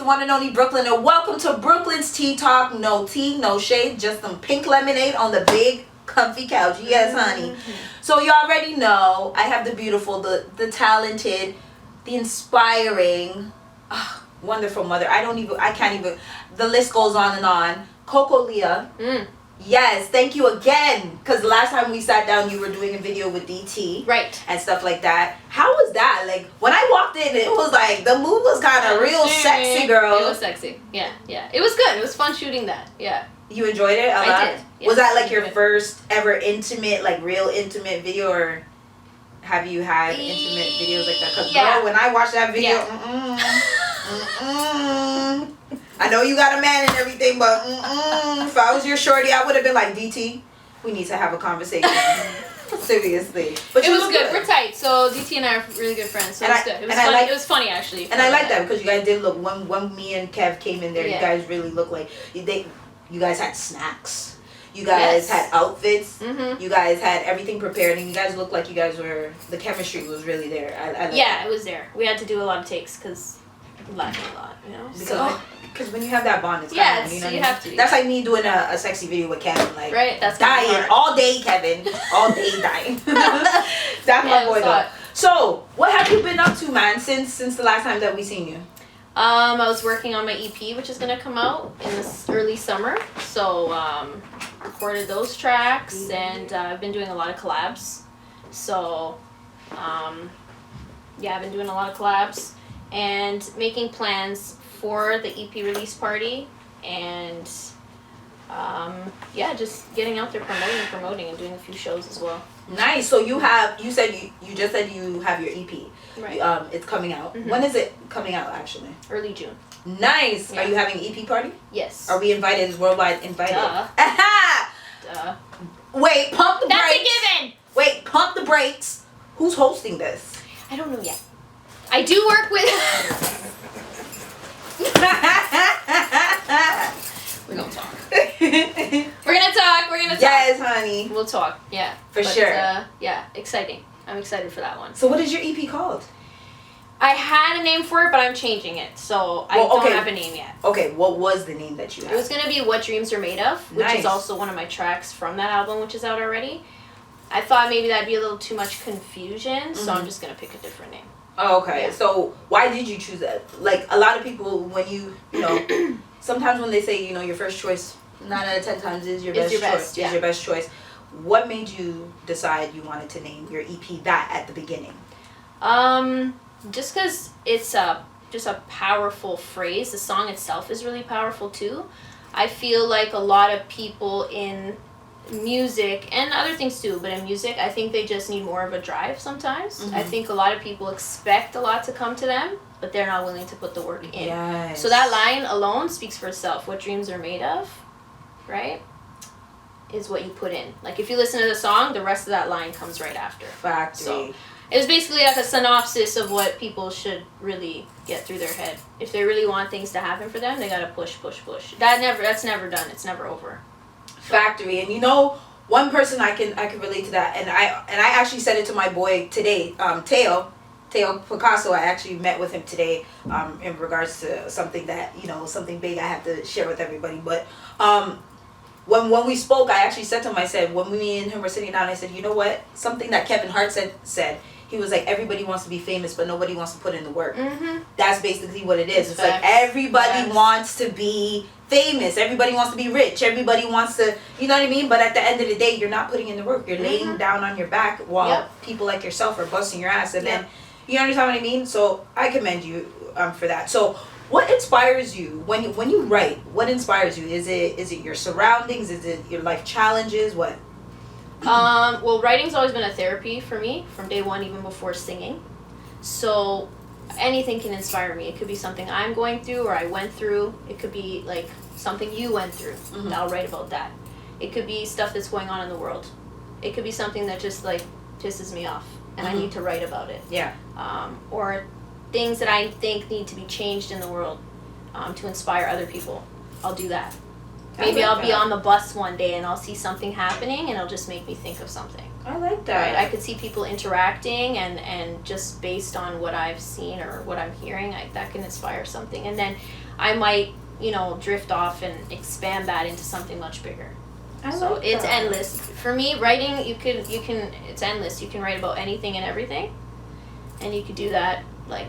one and only Brooklyn, and welcome to Brooklyn's Tea Talk. No tea, no shade, just some pink lemonade on the big comfy couch. Yes, honey. So you already know I have the beautiful, the talented, the inspiring, wonderful mother. I can't even, the list goes on and on. Coco Leah. Yes, thank you again. Because last time we sat down, you were doing a video with DT. Right. And stuff like that. How was that? Like, when I walked in, it was like, the move was kind of real sexy, girl. It was sexy. Yeah. It was good. It was fun shooting that. Yeah. You enjoyed it a lot? I did. Yes, was that like your first ever intimate, like real intimate video, or have you had intimate videos like that? Because girl, when I watched that video, I know you got a man and everything, but if I was your shorty, I would have been like, DT, we need to have a conversation. Seriously. But it was good. We're tight. So DT and I are really good friends. So it was good. It was funny. It was funny actually. And I like that because you guys did look, when me and Kev came in there, you guys really looked like you guys had snacks. You guys had outfits. You guys had everything prepared, and you guys looked like you guys were, the chemistry was really there. I like that. It was there. We had to do a lot of takes because we laughed a lot, you know. Because when you have that bond, it's kind of, you know, you have to. That's like me doing a sexy video with Kevin, like that's dying all day, Kevin, all day dying. That's my boy though. So, what have you been up to, man, since the last time that we seen you? I was working on my EP, which is gonna come out in this early summer. So, recorded those tracks, and I've been doing a lot of collabs. So, I've been doing a lot of collabs and making plans for the EP release party, and just getting out there promoting and doing a few shows as well. Nice. So you said you just said you have your EP. Right. It's coming out. When is it coming out actually? Early June. Nice. Yeah. Are you having an EP party? Yes. Are we invited? Is Worldwide invited? Duh. Wait, pump the brakes. That's a given. Wait, pump the brakes. Who's hosting this? I don't know yet. I do work with We're gonna talk. We're gonna talk. Yes, honey. We'll talk. Yeah. For sure. Exciting. I'm excited for that one. So what is your EP called? I had a name for it, but I'm changing it. So I don't have a name yet. Okay, what was the name that you had? It was gonna be What Dreams Are Made Of, which is also one of my tracks from that album, which is out already. I thought maybe that'd be a little too much confusion, so I'm just gonna pick a different name. Oh, okay. Yeah. So why did you choose that? Like, a lot of people, when you know, sometimes when they say, you know, your first choice, 9 out of 10 times is your best choice. Is your best choice. What made you decide you wanted to name your EP that at the beginning? Just because it's just a powerful phrase. The song itself is really powerful too. I feel like a lot of people in music and other things too, but in music I think they just need more of a drive sometimes. I think a lot of people expect a lot to come to them, but they're not willing to put the work in. Yes. So that line alone speaks for itself. What dreams are made of, right, is what you put in. Like, if you listen to the song, the rest of that line comes right after. Factory. So it was basically like a synopsis of what people should really get through their head. If they really want things to happen for them, they gotta push. That's never done. It's never over. Factory. And you know, one person I can relate to that, and I actually said it to my boy today, Teo Picasso. I actually met with him today in regards to something that, you know, something big I have to share with everybody. But when we spoke, I actually said to him, I said, when me and him were sitting down, I said, you know what, something that Kevin Hart said he was like, everybody wants to be famous, but nobody wants to put in the work. That's basically what it is. It's like everybody wants to be famous, everybody wants to be rich, everybody wants to, you know what I mean? But at the end of the day, you're not putting in the work. You're laying down on your back while people like yourself are busting your ass, and then, you understand what I mean? So I commend you for that. So what inspires you when you write? What inspires you? Is it your surroundings? Is it your life challenges? What? Well, writing's always been a therapy for me from day one, even before singing. So anything can inspire me. It could be something I'm going through or I went through. It could be like something you went through. And I'll write about that. It could be stuff that's going on in the world. It could be something that just like pisses me off and I need to write about it. Yeah. Or things that I think need to be changed in the world to inspire other people. I'll do that. Maybe I'll be on the bus one day and I'll see something happening and it'll just make me think of something. I like that. Right? I could see people interacting and just based on what I've seen or what I'm hearing, that can inspire something. And then I might, drift off and expand that into something much bigger. So it's endless. For me, writing, you can it's endless. You can write about anything and everything, and you could do that like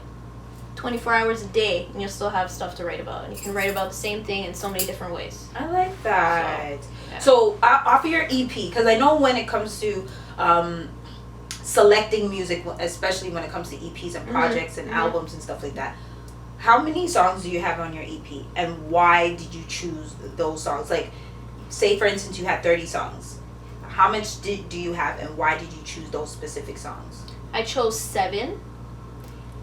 24 hours a day, and you'll still have stuff to write about. And you can write about the same thing in so many different ways. I like that. So off of your EP, because I know when it comes to selecting music, especially when it comes to EPs and projects and albums and stuff like that, how many songs do you have on your EP, and why did you choose those songs? Like, say for instance you had 30 songs, how much do you have, and why did you choose those specific songs? I chose 7,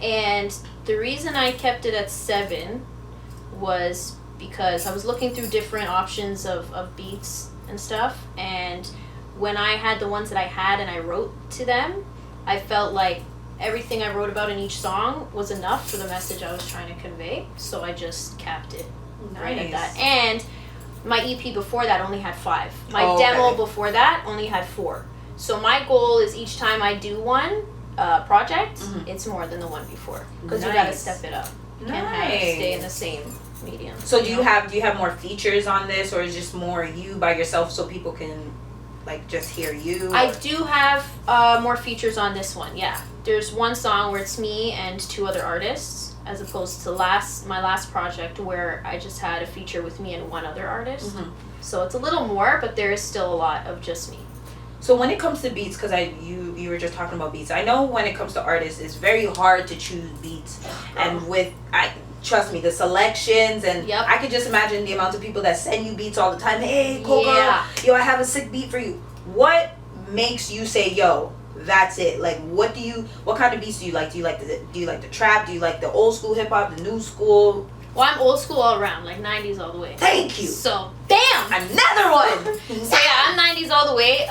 and the reason I kept it at 7 was because I was looking through different options of beats and stuff, and when I had the ones that I had and I wrote to them, I felt like everything I wrote about in each song was enough for the message I was trying to convey, so I just capped it right at that. And my EP before that only had 5. My demo before that only had 4. So my goal is each time I do one project, it's more than the one before, because you gotta step it up. You can't stay in the same medium. So do you have more features on this, or is it just more you by yourself so people can like just hear you? I do have more features on this one. Yeah, there's one song where it's me and 2 other artists, as opposed to my last project where I just had a feature with me and 1 other artist. So it's a little more, but there is still a lot of just me. So when it comes to beats, because you were just talking about beats, I know when it comes to artists, it's very hard to choose beats, and trust me, the selections, and I could just imagine the amount of people that send you beats all the time. Hey, Coco, yo, I have a sick beat for you. What makes you say, yo, that's it? Like, what kind of beats do you like? Do you like the trap? Do you like the old school hip hop, the new school? Well, I'm old school all around, like 90s all the way. Thank you. So, damn! Another one! So yeah, I'm 90s all the way.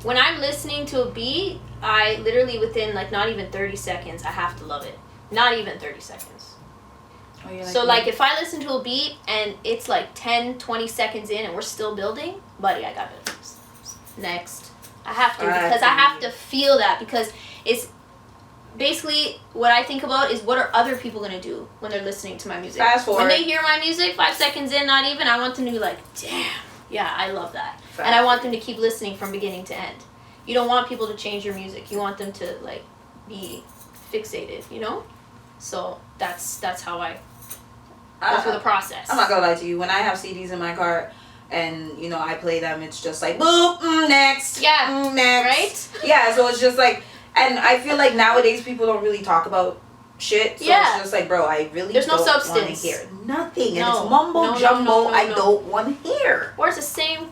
When I'm listening to a beat, I literally within like not even 30 seconds, I have to love it. Not even 30 seconds. So like if I listen to a beat and it's like 10, 20 seconds in and we're still building, buddy, I got it. Next. I have to, because I have to feel that, because it's basically what I think about is what are other people going to do when they're listening to my music. Fast forward. When they hear my music, 5 seconds in, not even, I want them to be like, damn, yeah, I love that. And I want them to keep listening from beginning to end. You don't want people to change your music. You want them to like be fixated, So that's how I go through the process. I'm not gonna lie to you. When I have CDs in my car and I play them, it's just like boop, next, next, right? Yeah, so it's just like, and I feel like nowadays people don't really talk about shit. So it's just like, bro, I really there's no don't substance. want to hear nothing, and it's mumbo jumbo. I don't want to hear. Or it's the same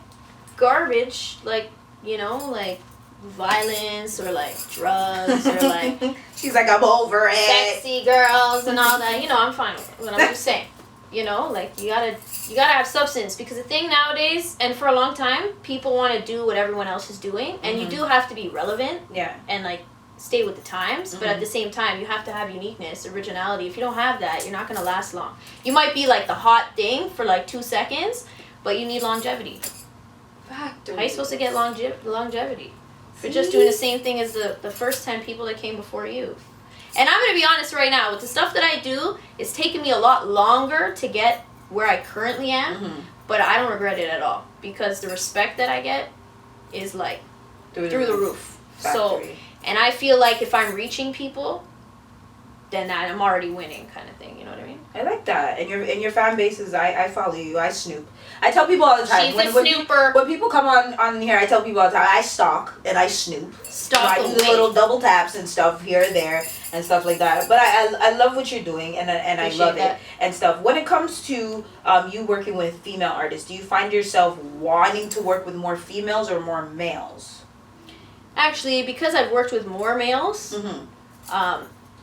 garbage, like like violence or like drugs or like she's like, I'm over it. Sexy girls and all that. I'm fine with it. But I'm just saying, like you gotta have substance, because the thing nowadays, and for a long time, people want to do what everyone else is doing, and you do have to be relevant. Yeah. And like stay with the times, but at the same time, you have to have uniqueness, originality. If you don't have that, you're not gonna last long. You might be like the hot thing for like 2 seconds, but you need longevity. Factory. How are you supposed to get longevity? If you're just doing the same thing as the first 10 people that came before you. And I'm going to be honest right now, with the stuff that I do, it's taken me a lot longer to get where I currently am, but I don't regret it at all, because the respect that I get is like through the roof. So, and I feel like if I'm reaching people, then I'm already winning, kind of thing. You know what I mean? I like that. And your fan base is, I follow you. I snoop. I tell people all the time. She's a snooper. When people come on here, I tell people all the time, I stalk and I snoop. Stalk. I do the little double taps and stuff here and there and stuff like that. But I love what you're doing, and I love it and stuff. When it comes to you working with female artists, do you find yourself wanting to work with more females or more males? Actually, because I've worked with more males,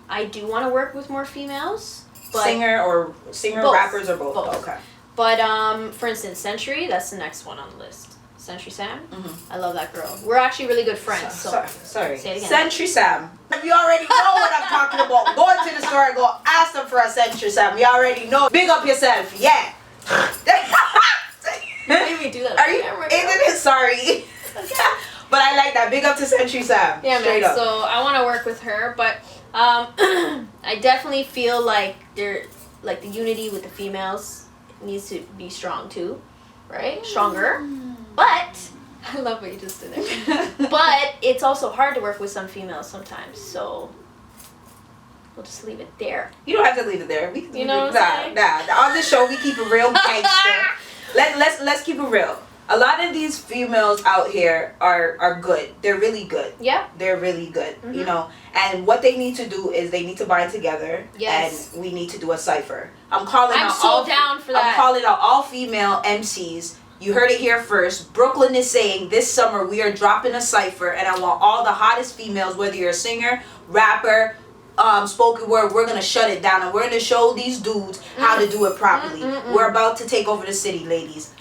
I do want to work with more females. But Singer, both. Rappers, or both? Both. Okay. But for instance, Century, that's the next one on the list. Century Sam, I love that girl. We're actually really good friends. Sorry. Say it again. Century Sam. You already know what I'm talking about. Go into the store and go ask them for a Century Sam. You already know. Big up yourself. Yeah. You made me do that. Are you? Isn't it? Sorry. But I like that. Big up to Century Sam. Yeah, Straight man. up. So I want to work with her, but I definitely feel like like the unity with the females needs to be strong too, right? Stronger. But I love what you just did there. But it's also hard to work with some females sometimes, so we'll just leave it there. You don't have to leave it there. We, you know what I'm saying? Nah. On this show, we keep it real gangster. Let's keep it real. A lot of these females out here are good. They're really good. Yeah. They're really good. You know, and what they need to do is they need to bind together. Yes. And we need to do a cipher. I'm down for that. I'm calling out all female MCs. You heard it here first. Brooklyn is saying this summer we are dropping a cipher, and I want all the hottest females, whether you're a singer, rapper, spoken word, we're gonna shut it down, and we're gonna show these dudes how to do it properly. We're about to take over the city, ladies.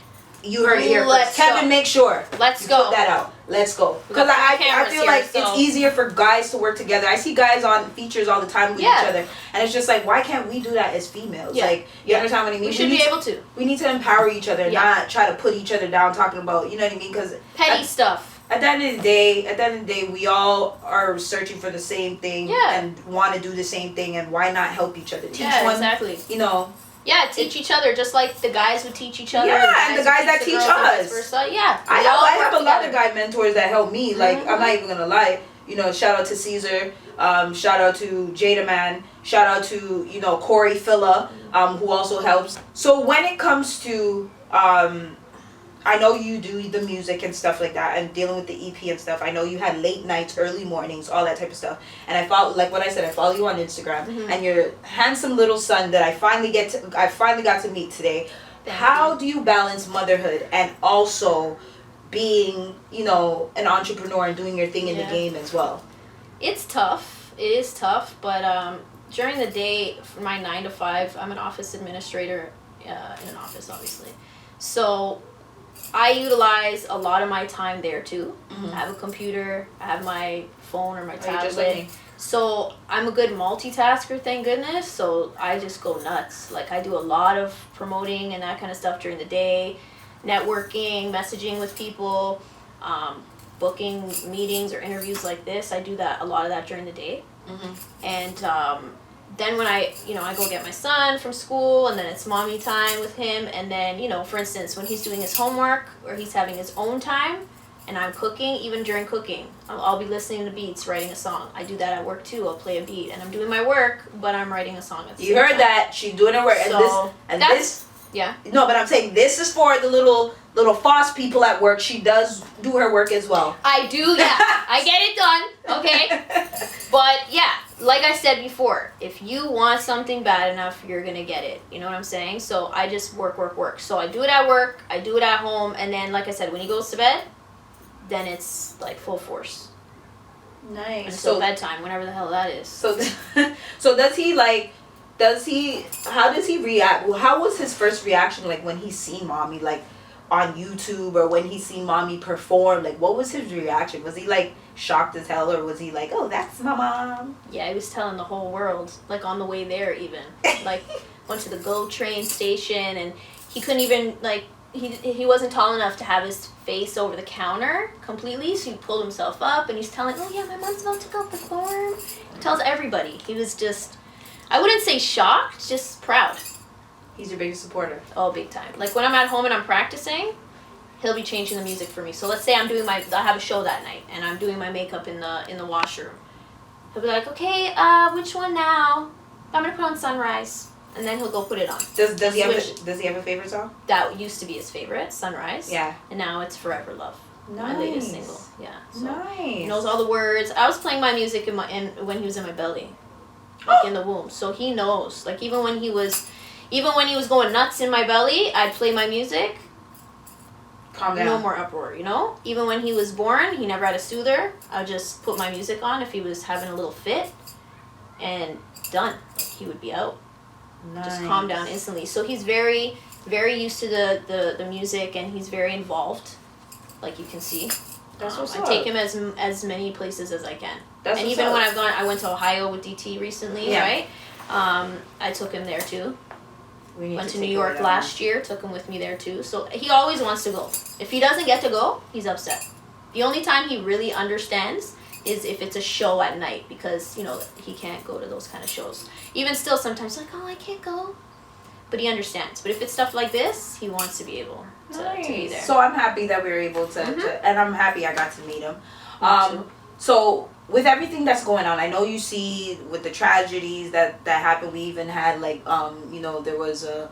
You heard it here first. Kevin, make sure. Let's go. Put that out. Let's go. Because I feel like it's easier for guys to work together. I see guys on features all the time with each other. And it's just like, why can't we do that as females? Like, you understand what I mean? We should be able to. We need to empower each other, not try to put each other down talking about, you know what I mean? Because petty stuff. At the end of the day, we all are searching for the same thing and want to do the same thing, and why not help each other? Teach one, exactly. You know. Yeah, teach each other, just like the guys would teach each other. Yeah, and the guys that teach us. Yeah. I have a lot of guy mentors that help me. Like, I'm not even gonna lie. You know, shout out to Caesar. Shout out to Jada Man. Shout out to, you know, Corey Filla, who also helps. So when it comes to I know you do the music and stuff like that, and dealing with the EP and stuff. I know you had late nights, early mornings, all that type of stuff. And I follow, like what I said, I follow you on Instagram, and your handsome little son that I finally got to meet today. How do you balance motherhood and also being, you know, an entrepreneur and doing your thing in the game as well? It's tough. It is tough, but during the day, for my 9 to 5, I'm an office administrator in an office, obviously. So I utilize a lot of my time there too. I have a computer, I have my phone or my tablet. Just like me. So I'm a good multitasker, thank goodness. So I just go nuts. Like, I do a lot of promoting and that kind of stuff during the day, networking, messaging with people, booking meetings or interviews like this. I do a lot of that during the day. And then when I go get my son from school, and then it's mommy time with him, and then, you know, for instance, when he's doing his homework or he's having his own time and I'm cooking, even during cooking, I'll be listening to beats, writing a song. I do that at work too. I'll play a beat and I'm doing my work, but I'm writing a song at the same time. You heard that. She's doing her work. So yeah. No, but I'm saying this is for the little FOSS people at work. She does do her work as well. I do, yeah. I get it done, okay? But yeah, like I said before, if you want something bad enough, you're gonna get it. You know what I'm saying? So I just work. So I do it at work, I do it at home, and then, like I said, when he goes to bed, then it's like full force. Nice. Until bedtime, whenever the hell that is. So how does he react? Well, how was his first reaction, like, when he seen mommy, like, on YouTube, or when he seen mommy perform? Like, what was his reaction? Was he, like, shocked as hell, or was he like, oh, that's my mom? Yeah, he was telling the whole world, like, on the way there even. Like, went to the GO train station, and he couldn't even, like, he wasn't tall enough to have his face over the counter completely, so he pulled himself up, and he's telling, oh yeah, my mom's about to go perform. He tells everybody. He was just, I wouldn't say shocked, just proud. He's your biggest supporter. Oh, big time. Like, when I'm at home and I'm practicing, he'll be changing the music for me. So let's say I have a show that night, and I'm doing my makeup in the washroom. He'll be like, okay, which one now? I'm gonna put on Sunrise. And then he'll go put it on. Does he have a favorite song? That used to be his favorite, Sunrise. Yeah. And now it's Forever Love. Nice. My latest single. Yeah. So nice. He knows all the words. I was playing my music when he was in my belly, like in the womb. So he knows. Like, even when he was going nuts in my belly, I'd play my music. Calm down. No more uproar, you know? Even when he was born, he never had a soother. I'd just put my music on if he was having a little fit, and done. Like, he would be out. Nice. Just calm down instantly. So he's very, very used to the music, and he's very involved, like you can see. That's what's up. I take him as many places as I can. That's and even when I've gone, I went to Ohio with DT recently, right? I took him there too. Went to New York last year, took him with me there too. So he always wants to go. If he doesn't get to go, he's upset. The only time he really understands is if it's a show at night, because, you know, he can't go to those kind of shows. Even still, sometimes like, oh, I can't go. but he understands. But if it's stuff like this, he wants to be able to be there. So I'm happy that we were able to and I'm happy I got to meet him. Me too. So with everything that's going on, I know you see with the tragedies that happened. We even had like there was a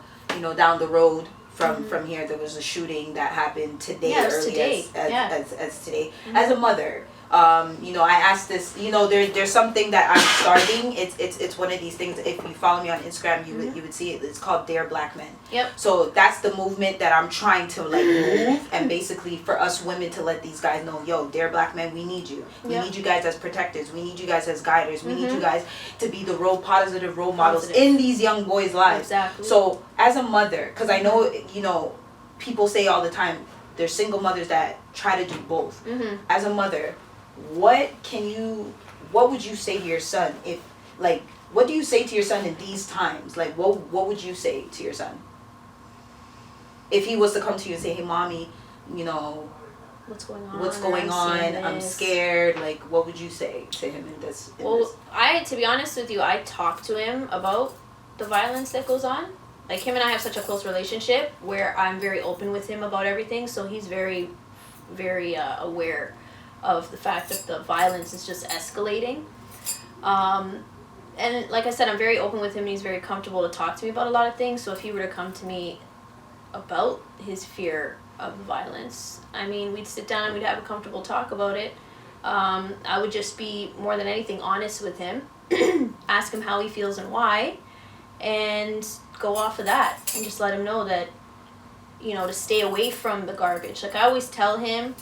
down the road from here there was a shooting that happened today, as today. As a mother, I asked this, there's something that I'm starting. It's one of these things. If you follow me on Instagram, you would see it. It's called Dare Black Men. Yep. So that's the movement that I'm trying to like move, and basically for us women to let these guys know, yo, Dare Black Men, we need you. We need you guys as protectors. We need you guys as guiders. We need you guys to be the positive role models in these young boys' lives. Exactly. So as a mother, because I know people say all the time, there's single mothers that try to do both. As a mother, what would you say to your son what do you say to your son in these times? Like what would you say to your son if he was to come to you and say, hey mommy, what's going on, I'm scared, like what would you say to him in this? To be honest with you, I talk to him about the violence that goes on. Like him and I have such a close relationship where I'm very open with him about everything, so he's very, very aware of the fact that the violence is just escalating. And like I said, I'm very open with him and he's very comfortable to talk to me about a lot of things. So if he were to come to me about his fear of violence, I mean, we'd sit down and we'd have a comfortable talk about it. I would just be, more than anything, honest with him, ask him how he feels and why, and go off of that and just let him know that, to stay away from the garbage. Like I always tell him,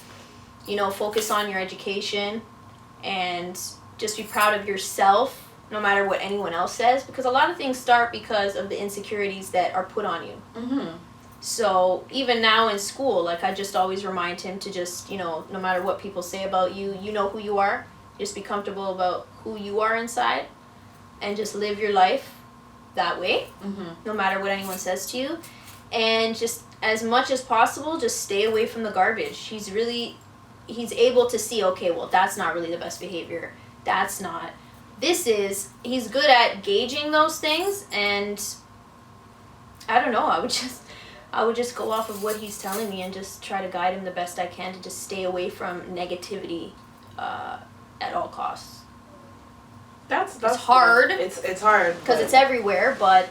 focus on your education and just be proud of yourself no matter what anyone else says, because a lot of things start because of the insecurities that are put on you. So even now in school, like I just always remind him to just, no matter what people say about you, you know who you are. Just be comfortable about who you are inside and just live your life that way, no matter what anyone says to you. And just as much as possible, just stay away from the garbage. He's able to see, okay, well, that's not really the best behavior. That's not. He's good at gauging those things, and I don't know, I would just go off of what he's telling me and just try to guide him the best I can to just stay away from negativity at all costs. That's hard. It's hard because it's everywhere, but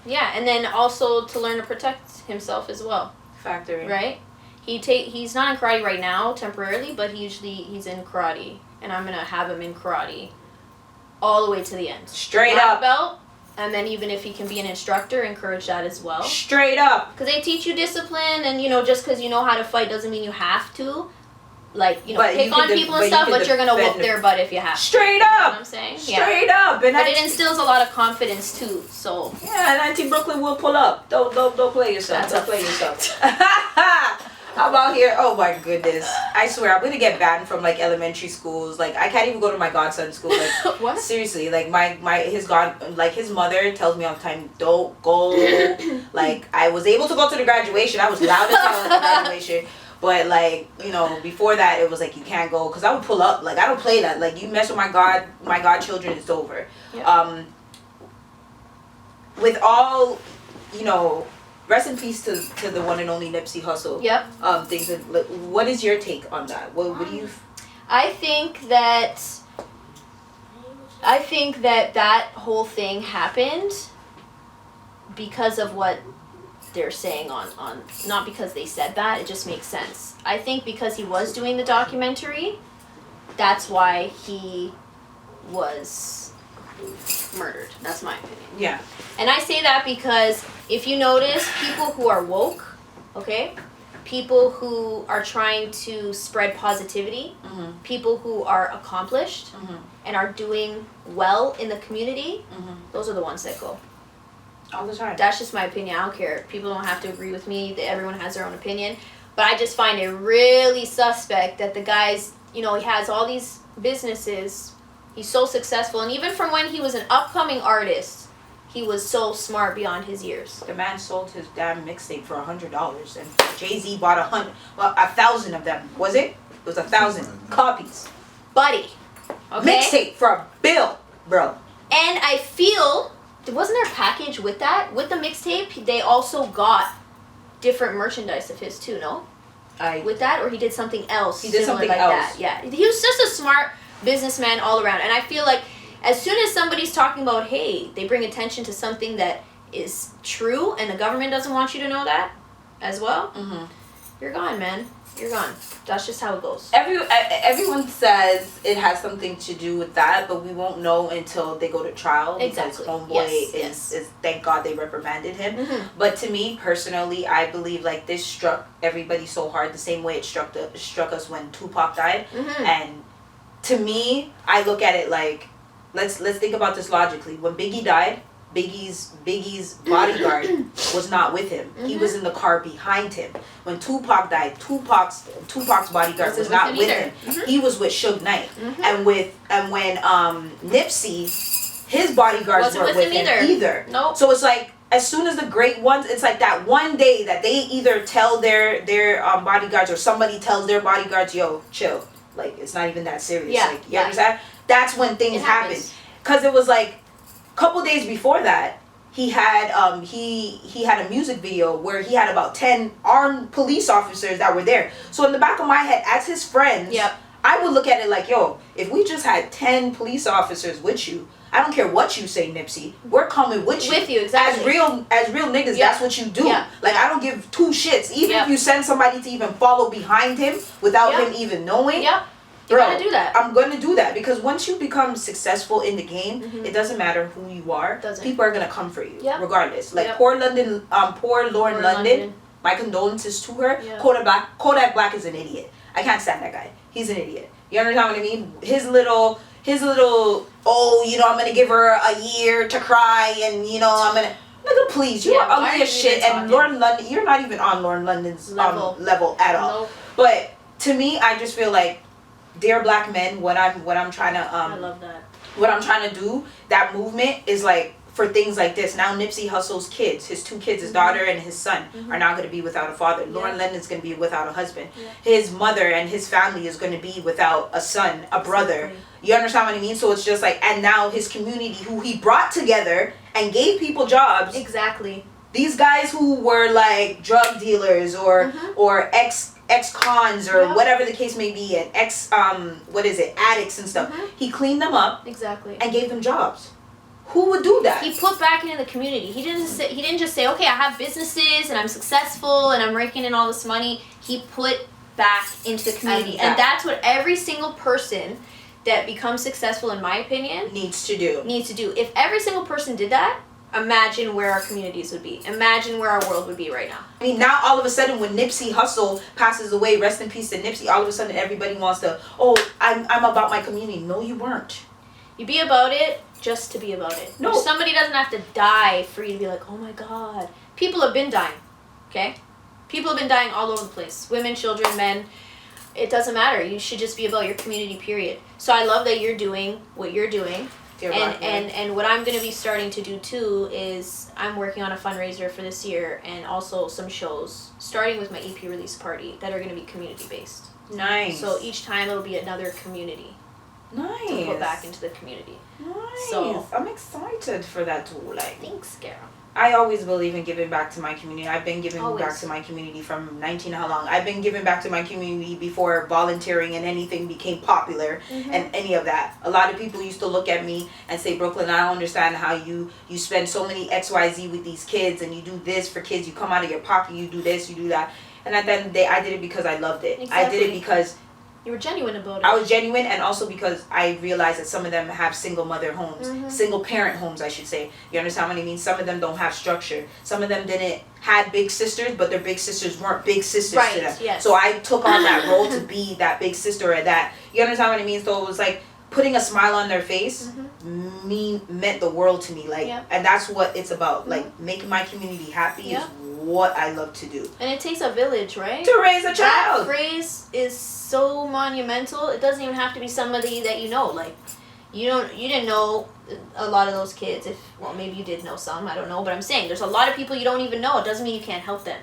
yeah, and then also to learn to protect himself as well. Factoring. Right? He's not in karate right now temporarily, but he's in karate, and I'm gonna have him in karate all the way to the end. Straight up. Belt, and then even if he can be an instructor, encourage that as well. Straight up. Because they teach you discipline, and just because you know how to fight doesn't mean you have to. Like, pick on people and stuff, but you're gonna whoop their butt if you have to. Straight up. You know what I'm saying? Straight up. And but it instills a lot of confidence too. So yeah, and Auntie Brooklyn will pull up. Don't play yourself. Don't play yourself. How about here? Oh my goodness! I swear I'm gonna get banned from like elementary schools. Like I can't even go to my godson's school. Like what? Seriously, like his mother tells me all the time, don't go. Like I was able to go to the graduation. I was loud as hell at the graduation. But like before that, it was like you can't go because I would pull up. Like I don't play that. Like you mess with my godchildren, it's over. Yep. With all, rest in peace to the one and only Nipsey Hussle. Yep. Things. What is your take on that? What do you? I think that that whole thing happened because of what they're saying on not because they said that, it just makes sense. I think because he was doing the documentary, that's why he was murdered. That's my opinion. Yeah. And I say that because if you notice, people who are woke, okay, people who are trying to spread positivity, people who are accomplished and are doing well in the community, those are the ones that go. All the time. That's just my opinion. I don't care. People don't have to agree with me. Everyone has their own opinion. But I just find it really suspect that the guy's, he has all these businesses. He's so successful. And even from when he was an upcoming artist, he was so smart beyond his years. The man sold his damn mixtape for $100. And Jay-Z bought 1,000 of them. Was it? It was 1,000 copies. Buddy. Okay? Mixtape for a bill, bro. And I feel wasn't there a package with that? With the mixtape, they also got different merchandise of his too, no? With that, or he did something else. He did something like else. That. Yeah, he was just a smart businessman all around, and I feel like as soon as somebody's talking about, hey, they bring attention to something that is true, and the government doesn't want you to know that as well, you're gone, man. You're gone. That's just how it goes. Everyone says it has something to do with that, but we won't know until they go to trial. Exactly. Because homeboy is thank God they reprimanded him. But to me personally, I believe like this struck everybody so hard the same way it struck us when Tupac died. And to me, I look at it like let's think about this logically. When Biggie died, Biggie's bodyguard was not with him. He was in the car behind him. When Tupac died, Tupac's bodyguard was not with him. He was with Suge Knight. And when Nipsey, his bodyguards weren't with him either. Nope. So it's like as soon as the great ones, it's like that one day that they either tell their bodyguards or somebody tells their bodyguards, yo, chill. Like it's not even that serious. Yeah. Like you understand? That's when things happen. Because it was like couple days before that, he had he had a music video where he had about 10 armed police officers that were there. So in the back of my head, as his friends, I would look at it like, yo, if we just had 10 police officers with you, I don't care what you say, Nipsey, we're coming with you. With you, exactly. As real niggas, that's what you do. Like I don't give two shits. Even if you send somebody to even follow behind him without him even knowing. You gotta do that. I'm gonna do that because once you become successful in the game, it doesn't matter who you are. People are gonna come for you, regardless. Like poor Lauren London. My condolences to her. Kodak Black is an idiot. I can't stand that guy. He's an idiot. You understand what I mean? His little. Oh, you know, I'm gonna give her a year to cry, and you know, I'm gonna. Nigga, please, you are ugly as shit. And Lauren London, you're not even on Lauren London's level at all. Nope. But to me, I just feel like. Dear Black men, what I'm trying to I love that. What I'm trying to do, that movement is like for things like this. Now Nipsey Hussle's kids, his two kids, his daughter and his son, are not going to be without a father. Lauren London's going to be without a husband. His mother and his family is going to be without a son, a brother. You understand what I mean? So it's just like, and now his community, who he brought together and gave people jobs. Exactly. These guys who were like drug dealers or ex-cons or whatever the case may be, and addicts and stuff. He cleaned them up and gave them jobs. Who would do that? He put back into the community. He didn't just say, okay, I have businesses and I'm successful and I'm raking in all this money. He put back into the community. And that's what every single person that becomes successful, in my opinion, needs to do. If every single person did that, imagine where our communities would be. Imagine where our world would be right now. I mean, now all of a sudden when Nipsey Hussle passes away, rest in peace to Nipsey, all of a sudden everybody wants to, I'm about my community. No, you weren't. You be about it just to be about it. No. Somebody doesn't have to die for you to be like, oh my God. People have been dying, okay? People have been dying all over the place. Women, children, men. It doesn't matter. You should just be about your community, period. So I love that you're doing what you're doing. And what I'm going to be starting to do too is I'm working on a fundraiser for this year and also some shows, starting with my EP release party, that are going to be community based. Nice. So each time it'll be another community. Nice. To put back into the community. Nice. So I'm excited for that too. Like, thanks, Carol. I always believe in giving back to my community. I've been giving back to my community from 19 how long. I've been giving back to my community before volunteering and anything became popular and any of that. A lot of people used to look at me and say, Brooklyn, I don't understand how you spend so many XYZ with these kids and you do this for kids. You come out of your pocket, you do this, you do that. And at the end of the day, I did it because I loved it. Exactly. I did it because you were genuine about it. I was genuine, and also because I realized that some of them have single mother homes, single parent homes, I should say. You understand what I mean? Some of them don't have structure. Some of them had big sisters, but their big sisters weren't big sisters to them. Yes. So I took on that role to be that big sister or that. You understand what I mean? So it was like putting a smile on their face meant the world to me. Like, and that's what it's about. Like, making my community happy is what I love to do. And it takes a village, right? To raise a child. That phrase is so monumental. It doesn't even have to be somebody that you know. Like, you didn't know a lot of those kids. Maybe you did know some, I don't know, but I'm saying there's a lot of people you don't even know. It doesn't mean you can't help them.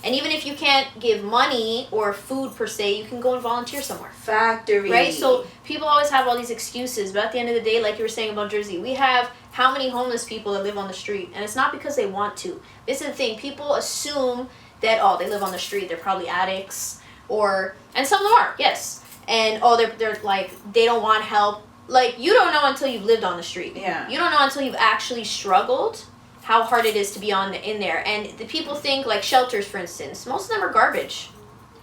And even if you can't give money or food per se, you can go and volunteer somewhere. Factory. Right? So people always have all these excuses, but at the end of the day, like you were saying about Jersey, we have how many homeless people that live on the street, and it's not because they want to. This is the thing. People assume that, oh, they live on the street, they're probably addicts, and some of them are, yes. And, oh, they're like, they don't want help. Like, you don't know until you've lived on the street. Yeah. You don't know until you've actually struggled how hard it is to be in there. And the people think, like, shelters, for instance, most of them are garbage.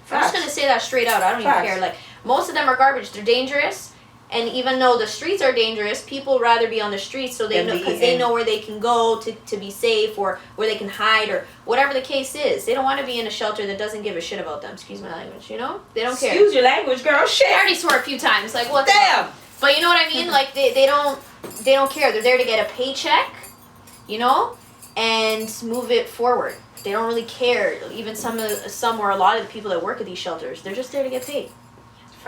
Facts. I'm just going to say that straight out. I don't even care. Like, most of them are garbage. They're dangerous. And even though the streets are dangerous, people rather be on the streets so they know, because they know where they can go to be safe, or where they can hide, or whatever the case is. They don't want to be in a shelter that doesn't give a shit about them. Excuse my language, you know? They don't care. Excuse your language, girl. Shit. I already swore a few times. Like, what? Damn. But you know what I mean? Like, they don't care. They're there to get a paycheck, you know, and move it forward. They don't really care. Even some or a lot of the people that work at these shelters, they're just there to get paid.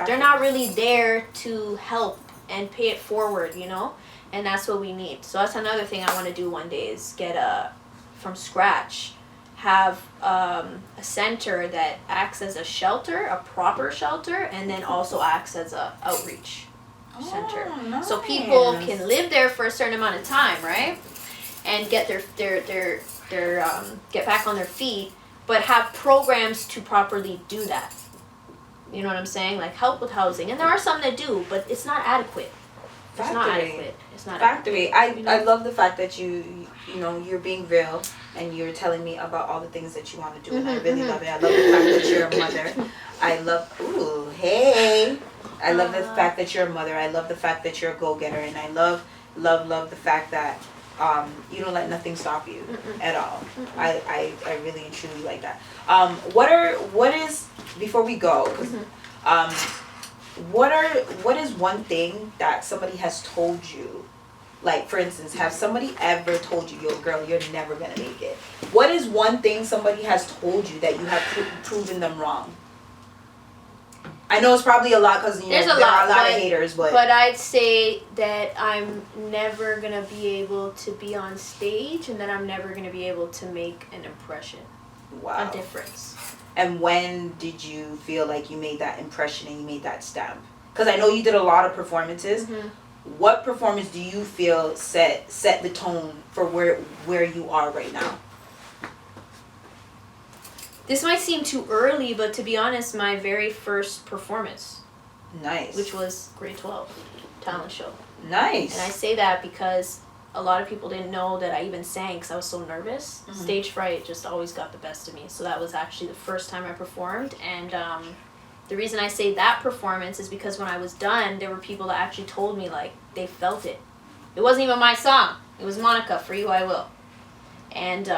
They're not really there to help and pay it forward, you know? And that's what we need. So that's another thing I want to do one day, is get from scratch, have a center that acts as a shelter, a proper shelter, and then also acts as a outreach center. Nice. So people can live there for a certain amount of time, right? And get their get back on their feet, but have programs to properly do that. You know what I'm saying? Like, help with housing. And there are some that do, but it's not adequate. It's not adequate. It's not Factory. adequate. I love the fact that you know, you're being real and you're telling me about all the things that you want to do, and I really love it. I love the fact that you're a mother. I love, I love the fact that you're a mother. I love the fact that you're a go-getter, and I love the fact that you don't let nothing stop you at all. I really and truly like that. What is, before we go, 'cause, what is one thing that somebody has told you? Like, for instance, have somebody ever told you, yo, girl, you're never gonna make it? What is one thing somebody has told you that you have proven them wrong? I know it's probably a lot, because there are a lot of haters, but I'd say that I'm never gonna be able to be on stage, and that I'm never gonna be able to make an impression, a difference. And when did you feel like you made that impression and you made that stamp? Because I know you did a lot of performances. Mm-hmm. What performance do you feel set the tone for where you are right now? This might seem too early, but to be honest, my very first performance. Nice. Which was grade 12 talent show. Nice. And I say that because a lot of people didn't know that I even sang, because I was so nervous. Mm-hmm. Stage fright just always got the best of me. So that was actually the first time I performed. And the reason I say that performance is because when I was done, there were people that actually told me, like, they felt it. It wasn't even my song. It was Monica, For You I Will. And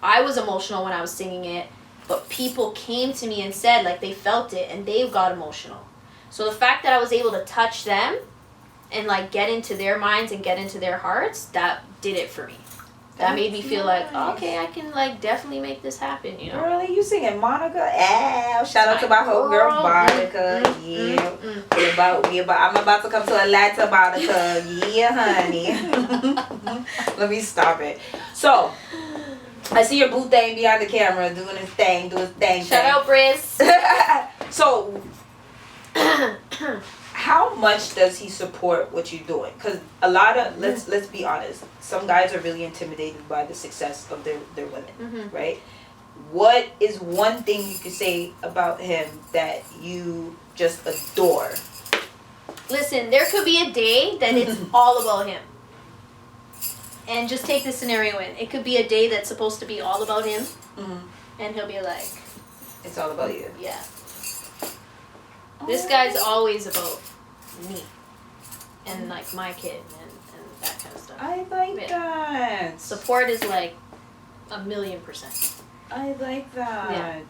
I was emotional when I was singing it, but people came to me and said, like, they felt it and they got emotional. So the fact that I was able to touch them and, like, get into their minds and get into their hearts, that did it for me. That made me feel like, okay, I can, like, definitely make this happen, you know? Really? You singing Monica? Shout out to my whole girl, Monica. I'm about to come to Atlanta, Monica. Yeah, honey. Let me stop it. So, I see your boo thing behind the camera doing his thing, Shout out, Briss. So, how much does he support what you're doing? Because a lot of, let's be honest, some guys are really intimidated by the success of their women, right? What is one thing you could say about him that you just adore? Listen, there could be a day that it's all about him. And just take this scenario in. It could be a day that's supposed to be all about him, and he'll be like, it's all about you. Yeah. This guy's always about me and, like, my kid and that kind of stuff. I like that. Support is like 1,000,000%. I like that. Yeah.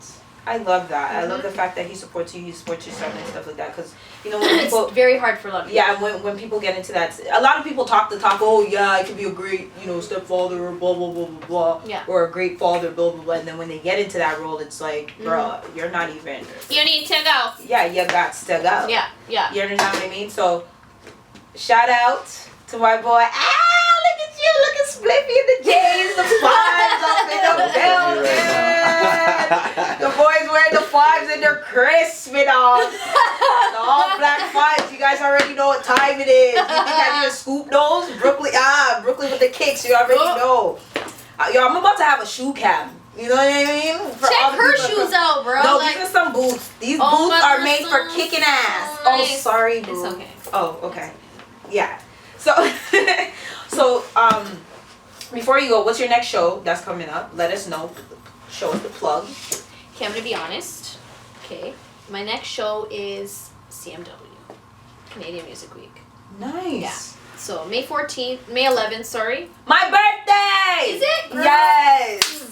I love that. I love the fact that he supports you, he supports your son and stuff like that. Because, you know, when people... It's very hard for a lot of people. Yeah, when people get into that... A lot of people talk the talk, oh, yeah, I could be a great, you know, stepfather or blah, blah, blah, blah, blah. Yeah. Or a great father, blah, blah, blah. And then when they get into that role, it's like, bro, you're not even... You need to go. Yeah, you got to go. Yeah, yeah. You understand what I mean? So, shout out to my boy. Look at you looking spliffy in the J's, the vibes up in the building. The boys wearing the fives and they're crisp and all. The all black fives. You guys already know what time it is. You think I need to scoop those? Brooklyn with the kicks. You already know. Yo, I'm about to have a shoe cam. You know what I mean? For check her shoes out, bro. No, these are some boots. These boots are made for kicking ass. Nice. Oh, sorry, boo. It's okay. Oh, okay. Yeah. So, before you go, what's your next show that's coming up? Let us know. Show us the plug. Okay, I'm gonna be honest. Okay, my next show is CMW, Canadian Music Week. Nice. Yeah. So May 11th, sorry. My birthday! Is it? Girl? Yes!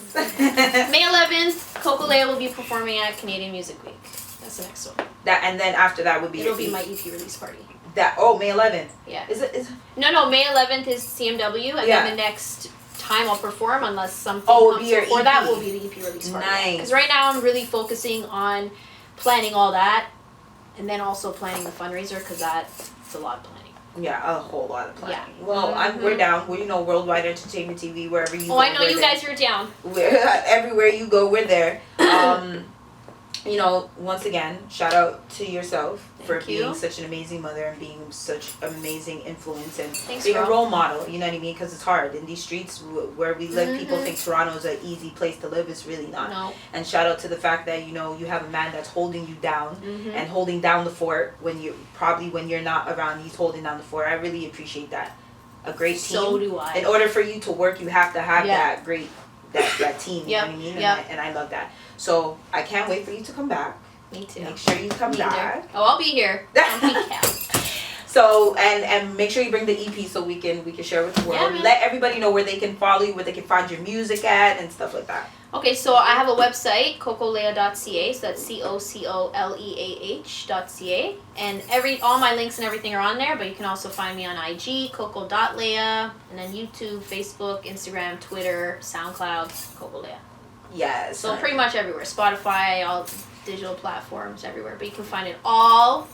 May 11th, Coco Leah will be performing at Canadian Music Week. That's the next one. And then after that would be It'll be my EP release party. May 11th. Yeah. Is it? No, May 11th is CMW, and then the next time I'll perform, unless something will comes be your before EP. that, will be the EP release party. Nice. Because right now I'm really focusing on planning all that, and then also planning the fundraiser, because that's a lot of planning. Yeah, a whole lot of planning. Yeah. Well, we're down. Well, Worldwide Entertainment TV, wherever you go. Oh, I know you guys are down. Everywhere you go, we're there. Once again, shout out to yourself for being such an amazing mother and being such amazing influence and being a role model. You know what I mean? Because it's hard in these streets where we live. People think Toronto is an easy place to live. It's really not. No. And shout out to the fact that you have a man that's holding you down and holding down the fort when you're not around. He's holding down the fort. I really appreciate that. A great team. So do I. In order for you to work, you have to have that great that team. You know what I mean? And I love that. So I can't wait for you to come back. Me too. Make sure you come back. Oh, I'll be here. So and make sure you bring the EP so we can share with the world. Yeah, let everybody know where they can follow you, where they can find your music at and stuff like that. Okay, so I have a website, cocoleah.ca, so that's COCOLEAH.ca, and all my links and everything are on there, but you can also find me on IG, coco.leah, and then YouTube, Facebook, Instagram, Twitter, SoundCloud, Coco Leah. Yes. So pretty much everywhere. Spotify, all digital platforms, everywhere. But you can find it all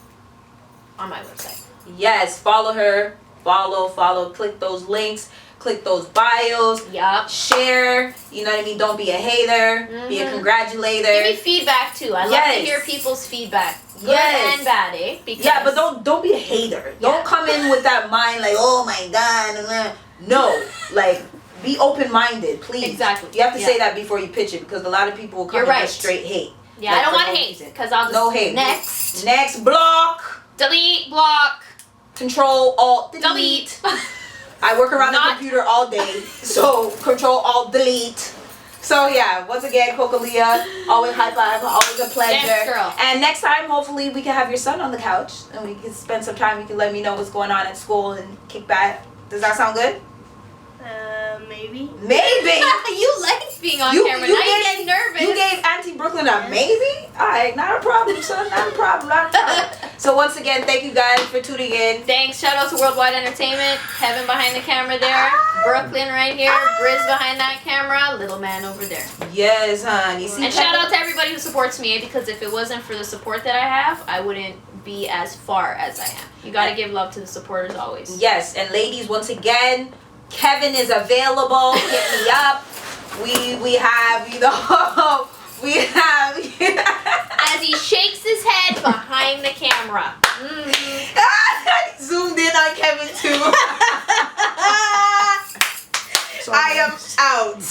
on my website. Yes, follow her. Follow. Click those links. Click those bios. Yup. Share. You know what I mean? Don't be a hater. Be a congratulator. Give me feedback too. I love to hear people's feedback. Good and bad, eh? Because but don't be a hater. Don't come in with that mind like, oh my God. No. Like, be open-minded, please. Exactly. You have to say that before you pitch it because a lot of people will come with straight hate. Yeah, I don't want to hate because I'll just... No hate. Next block. Delete, block. Control, Alt, delete. I work around the computer all day, so Control, Alt, delete. So yeah, once again, Coco Leah, always high five, always a pleasure. Yes, girl. And next time, hopefully, we can have your son on the couch and we can spend some time. You can let me know what's going on at school and kick back. Does that sound good? Maybe. Maybe. You like being on camera. Now you get nervous. You gave Auntie Brooklyn a maybe? Alright, not a problem, son. Not a problem. So once again, thank you guys for tuning in. Thanks. Shout out to Worldwide Entertainment. Kevin behind the camera there. Brooklyn right here. Briz behind that camera. Little man over there. Yes, honey. And shout out to everybody who supports me, because if it wasn't for the support that I have, I wouldn't be as far as I am. You gotta give love to the supporters always. Yes, and ladies, once again, Kevin is available. Hit me up. We have, we have. As he shakes his head behind the camera. Zoomed in on Kevin too. I am out.